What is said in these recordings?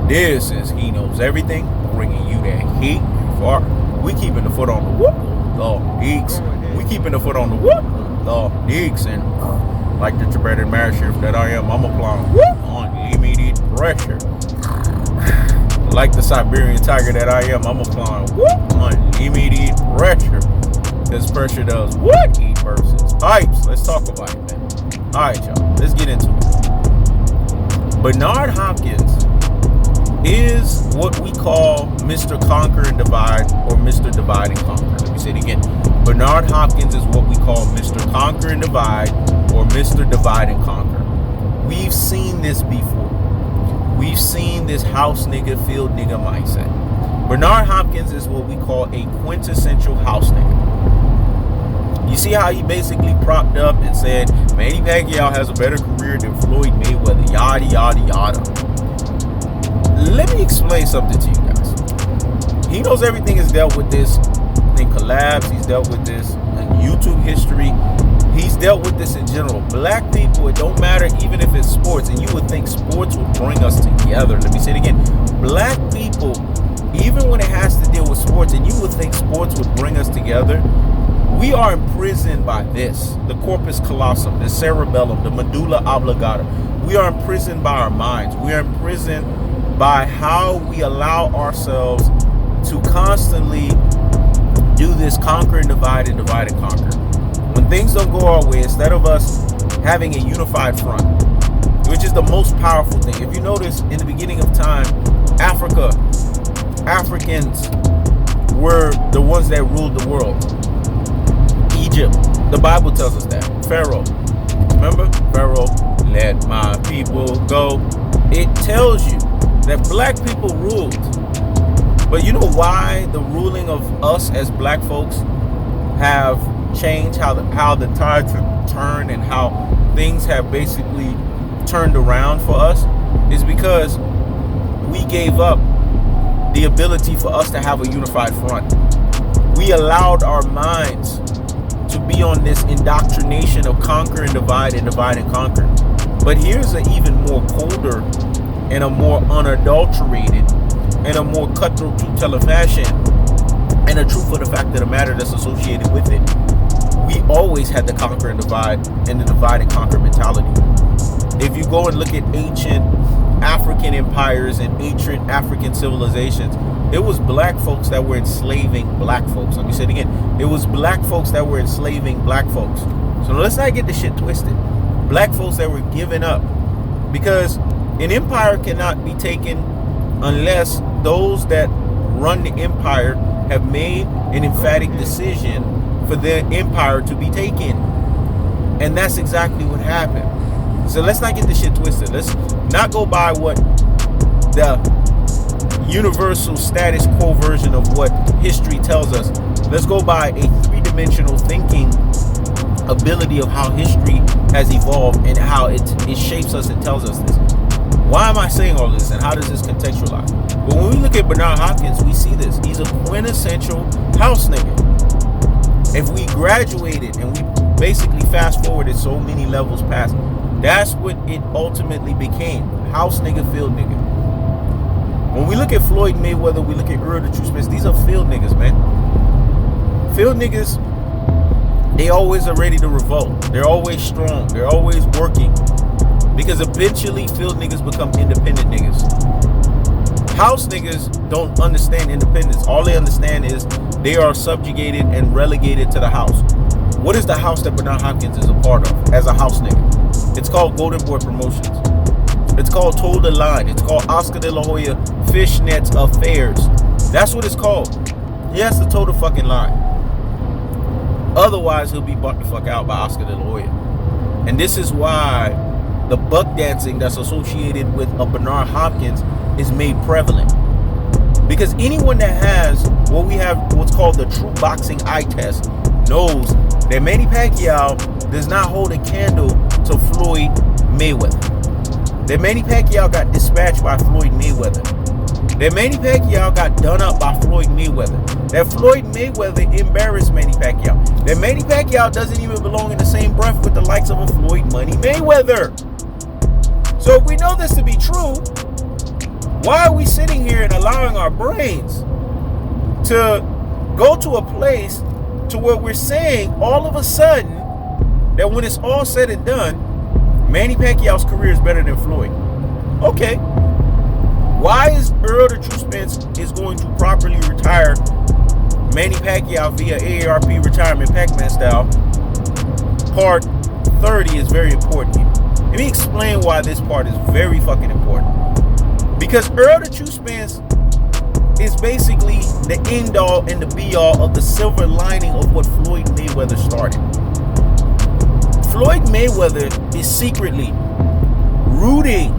This is He Knows Everything, bringing you that heat. We keeping the foot on the whoop, the geeks. We keeping the foot on the whoop, the geeks. And like the Tibetan Master that I am, I'm applying whoop unlimited pressure. Like the Siberian tiger that I am, I'm applying whoop unlimited pressure. This pressure does what? Heat versus pipes. Let's talk about it, man. Alright, y'all. Let's get into it. Bernard Hopkins is what we call Mr. Conquer and Divide, or Mr. Divide and Conquer. Let me say it again. Bernard Hopkins is what we call Mr. Conquer and Divide, or Mr. Divide and Conquer. We've seen this before. We've seen this house nigga, field nigga mindset. Bernard Hopkins is what we call a quintessential house nigga. You see how he basically propped up and said Manny Pacquiao has a better career than Floyd Mayweather, yada, yada, yada. Let me explain something to you guys. He Knows Everything has dealt with this in collabs. He's dealt with this in YouTube history. He's dealt with this in general. Black people, it don't matter even if it's sports, and you would think sports would bring us together. Let me say it again. Black people, even when it has to deal with sports, and you would think sports would bring us together, we are imprisoned by this, the corpus callosum, the cerebellum, the medulla oblongata. We are imprisoned by our minds. We are imprisoned by how we allow ourselves to constantly do this conquer and divide and conquer. When things don't go our way, instead of us having a unified front, which is the most powerful thing. If you notice, in the beginning of time, Africans were the ones that ruled the world. Egypt, the Bible tells us that. Pharaoh, remember? Pharaoh, let my people go. It tells you that black people ruled. But you know why the ruling of us as black folks have changed, how the tides have turned, and how things have basically turned around for us, is because we gave up the ability for us to have a unified front. We allowed our minds to be on this indoctrination of conquer and divide and conquer. But here's an even more colder and a more unadulterated and a more cutthroat truth-telling fashion, and a truth of the fact of the matter that's associated with it. We always had the conquer and divide and the divide and conquer mentality. If you go and look at ancient African empires and ancient African civilizations, it was black folks that were enslaving black folks. Let me say it again. It was black folks that were enslaving black folks. So let's not get this shit twisted. Black folks that were giving up. Because an empire cannot be taken unless those that run the empire have made an emphatic decision for their empire to be taken. And that's exactly what happened. So let's not get this shit twisted. Let's not go by what the universal status quo version of what history tells us. Let's go by a three-dimensional thinking ability of how history has evolved and how it shapes us and tells us this. Why am I saying all this, and how does this contextualize? But when we look at Bernard Hopkins, we see this. He's a quintessential house nigga. If we graduated and we basically fast forwarded so many levels past, that's what it ultimately became. House nigga, field nigga. When we look at Floyd Mayweather, we look at Errol Spence, these are field niggas, man. Field niggas, they always are ready to revolt. They're always strong. They're always working. Because eventually field niggas become independent niggas. House niggas don't understand independence. All they understand is they are subjugated and relegated to the house. What is the house that Bernard Hopkins is a part of as a house nigga? It's called Golden Boy Promotions. It's called Toe the Line. It's called Oscar de la Hoya Fishnets Affairs. That's what it's called. He has to toe the fucking line. Otherwise, he'll be bucked the fuck out by Oscar de la Hoya. And this is why the buck dancing that's associated with a Bernard Hopkins is made prevalent. Because anyone that has what's called the true boxing eye test knows that Manny Pacquiao does not hold a candle to Floyd Mayweather. That Manny Pacquiao got dispatched by Floyd Mayweather. That Manny Pacquiao got done up by Floyd Mayweather. That Floyd Mayweather embarrassed Manny Pacquiao. That Manny Pacquiao doesn't even belong in the same breath with the likes of a Floyd Money Mayweather. So if we know this to be true, Why are we sitting here and allowing our brains to go to a place to where we're saying all of a sudden that when it's all said and done, Manny Pacquiao's career is better than Floyd? Okay. Why is Errol the True Spence is going to properly retire Manny Pacquiao via AARP retirement Pac-Man style? Part 30 is very important here. Let me explain why this part is very fucking important. Because Errol the True Spence is basically the end all and the be all of the silver lining of what Floyd Mayweather started. Floyd Mayweather is secretly rooting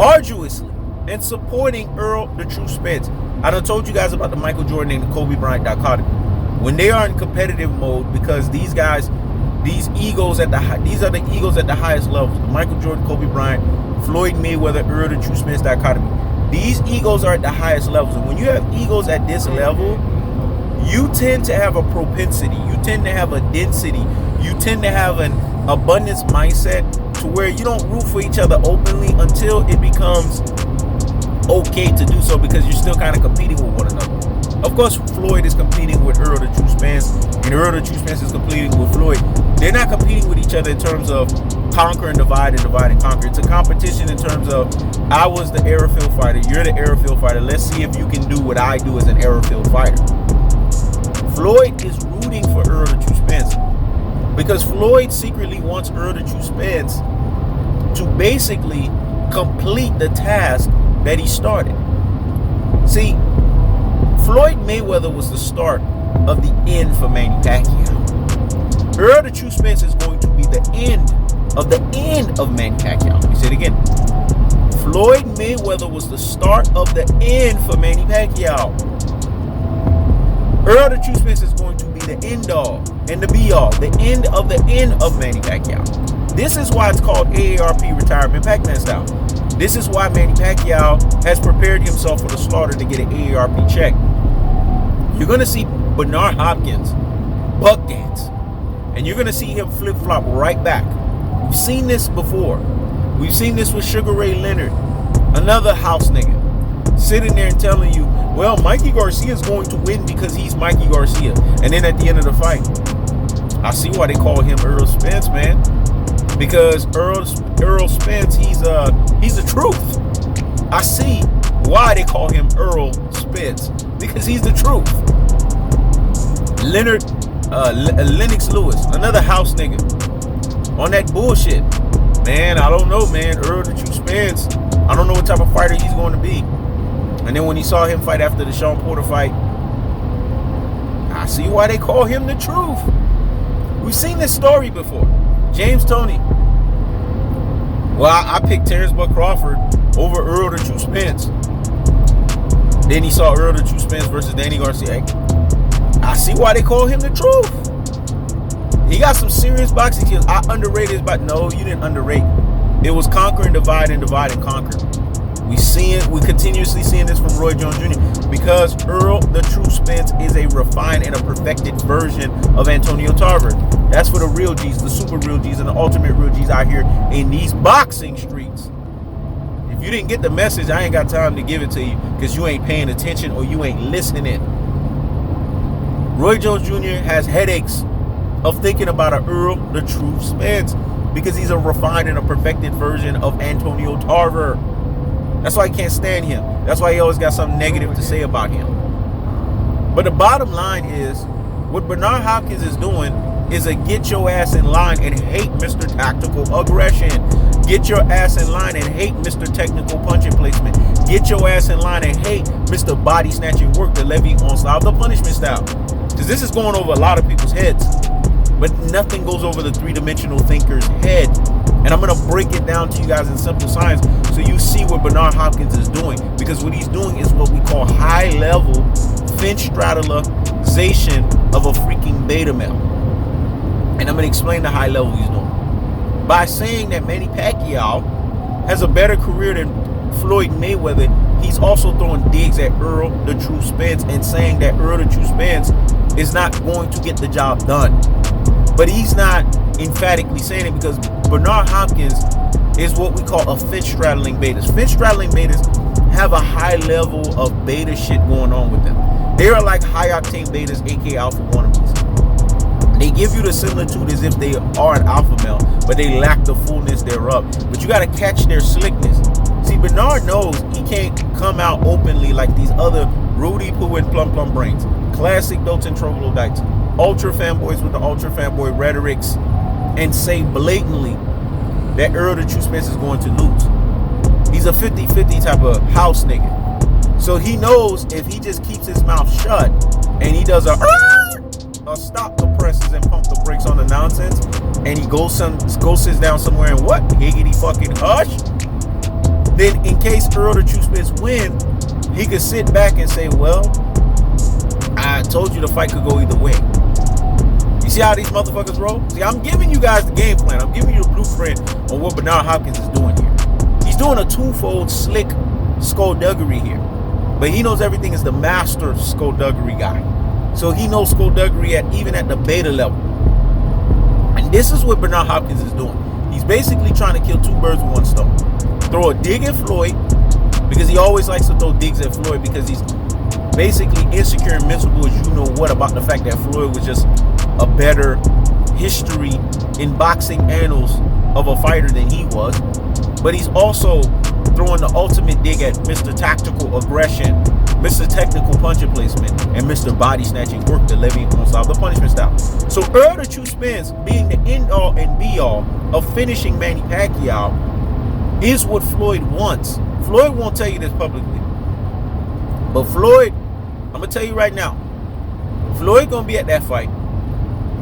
arduously and supporting Errol the True Spence. I done told you guys about the Michael Jordan and the Kobe Bryant dichotomy. When they are in competitive mode, because these guys, these are the egos at the highest levels. The Michael Jordan, Kobe Bryant, Floyd Mayweather, Errol the True Spence dichotomy. These egos are at the highest levels. And when you have egos at this level, you tend to have a propensity, you tend to have a density, you tend to have an abundance mindset to where you don't root for each other openly until it becomes okay to do so, because you're still kind of competing with one another. Of course, Floyd is competing with Errol the True Spence, and Errol the True Spence is competing with Floyd. They're not competing with each other in terms of conquer and divide and conquer. It's a competition in terms of, I was the airfield fighter, you're the airfield fighter. Let's see if you can do what I do as an airfield fighter. Floyd is rooting for Errol the True Spence because Floyd secretly wants Errol the True Spence to basically complete the task that he started. See, Floyd Mayweather was the start of the end for Manny Pacquiao. Errol the True Spence is going to be the end of Manny Pacquiao. Let me say it again. Floyd Mayweather was the start of the end for Manny Pacquiao. Errol the True Spence is going to be the end all and the be all, the end of Manny Pacquiao. This is why it's called AARP retirement Pac-Man style. This is why Manny Pacquiao has prepared himself for the slaughter to get an AARP check. You're going to see Bernard Hopkins buck dance, and you're going to see him flip-flop right back. We've seen this before. We've seen this with Sugar Ray Leonard, another house nigga, sitting there and telling you, well, Mikey Garcia is going to win because he's Mikey Garcia. And then at the end of the fight, I see why they call him Errol Spence, man. Because Errol Spence, he's the truth. I see why they call him Errol Spence, because he's the truth. Lennox Lewis, another house nigga, on that bullshit. Man, I don't know, man. Errol the True Spence, I don't know what type of fighter he's going to be. And then when he saw him fight after the Sean Porter fight, I see why they call him the truth. We've seen this story before. James Toney. Well, I picked Terrence Buck Crawford over Errol the True Spence. Then he saw Errol the True Spence versus Danny Garcia. I see why they call him the truth. He got some serious boxing skills. I underrated his, but no, you didn't underrate. It was conquer and divide and conquer. We continuously seeing this from Roy Jones Jr. because Errol the True Spence is a refined and a perfected version of Antonio Tarver. That's for the real G's, the super real G's, and the ultimate real G's out here in these boxing streets. If you didn't get the message, I ain't got time to give it to you because you ain't paying attention or you ain't listening. Roy Jones Jr. has headaches of thinking about a Errol the True Spence because he's a refined and a perfected version of Antonio Tarver. That's why I can't stand him. That's why he always got something negative to say about him. But the bottom line is, what Bernard Hopkins is doing is a get your ass in line and hate Mr. Tactical Aggression. Get your ass in line and hate Mr. Technical Punching Placement. Get your ass in line and hate Mr. Body Snatching Work, the Levy on style, the punishment style. Because this is going over a lot of people's heads. But nothing goes over the three-dimensional thinker's head. And I'm going to break it down to you guys in simple science so you see what Bernard Hopkins is doing. Because what he's doing is what we call high-level finstradalization of a freaking beta male. And I'm going to explain the high level he's doing. By saying that Manny Pacquiao has a better career than Floyd Mayweather, he's also throwing digs at Errol the True Spence and saying that Errol the True Spence is not going to get the job done. But he's not emphatically saying it because Bernard Hopkins is what we call a finstraddling betas. Finstraddling betas high level of beta shit going on with them. They are like high octane betas, aka alpha wannabes. They give you the similitude as if they are an alpha male, but they lack the fullness thereof. But you got to catch their slickness. See, Bernard knows he can't come out openly like these other Rudy Poo and Plum Plum brains, classic Doten troglodytes, ultra fanboys with the ultra fanboy rhetorics, and say blatantly that Errol the True Spence is going to lose. He's a 50-50 type of house nigga. So he knows if he just keeps his mouth shut and he does a stop the presses and pump the brakes on the nonsense, and he goes sits down somewhere and what? Higgity fucking hush. Then in case Errol the True Spence win, he could sit back and say, well, I told you the fight could go either way. You see how these motherfuckers roll? See, I'm giving you guys the game plan. I'm giving you the blueprint on what Bernard Hopkins is doing here. He's doing a twofold slick skullduggery here. But he knows everything is the master skullduggery guy. So he knows skullduggery even at the beta level. And this is what Bernard Hopkins is doing. He's basically trying to kill two birds with one stone. Throw a dig at Floyd, because he always likes to throw digs at Floyd because he's basically insecure and miserable as you know what about the fact that Floyd was just a better history in boxing annals of a fighter than he was. But he's also throwing the ultimate dig at Mr. Tactical Aggression, Mr. Technical Puncher Placement, and Mr. Body Snatching Work, the Levy Gonsalves, the punishment style. So Errol the True Spence, being the end-all and be-all of finishing Manny Pacquiao, is what Floyd wants. Floyd won't tell you this publicly. But Floyd, I'm going to tell you right now, Floyd going to be at that fight.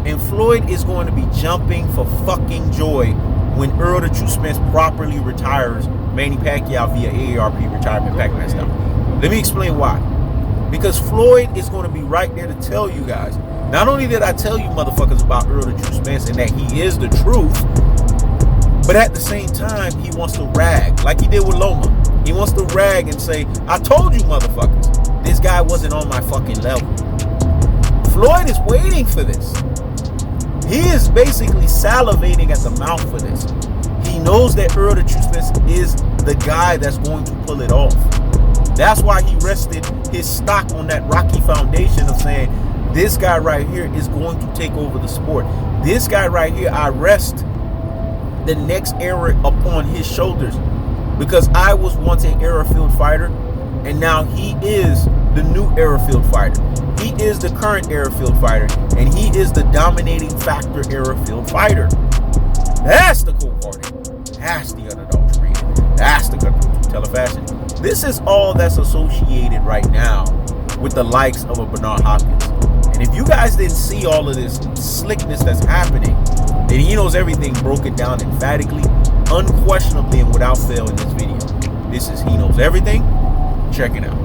And Floyd is going to be jumping for fucking joy when Errol the True Spence properly retires Manny Pacquiao via AARP retirement Pac-Man style. Let me explain why. Because Floyd is going to be right there to tell you guys. Not only did I tell you motherfuckers about Errol the True Spence and that he is the truth, but at the same time, he wants to rag like he did with Loma. He wants to rag and say, I told you motherfuckers, this guy wasn't on my fucking level. Floyd is waiting for this. He is basically salivating at the mouth for this. He knows that Errol the True Spence is the guy that's going to pull it off. That's why he rested his stock on that rocky foundation of saying, this guy right here is going to take over the sport. This guy right here, I rest the next era upon his shoulders, because I was once an era-filled fighter, and now he is the new era-filled fighter. He is the current era-filled fighter, and he is the dominating factor era-filled fighter. That's the cool party. That's the unadulterated. That's the telefashion. This is all that's associated right now with the likes of a Bernard Hopkins. And if you guys didn't see all of this slickness that's happening, then he knows everything broken down emphatically, unquestionably, and without fail in this video. This is He Knows Everything. Check it out.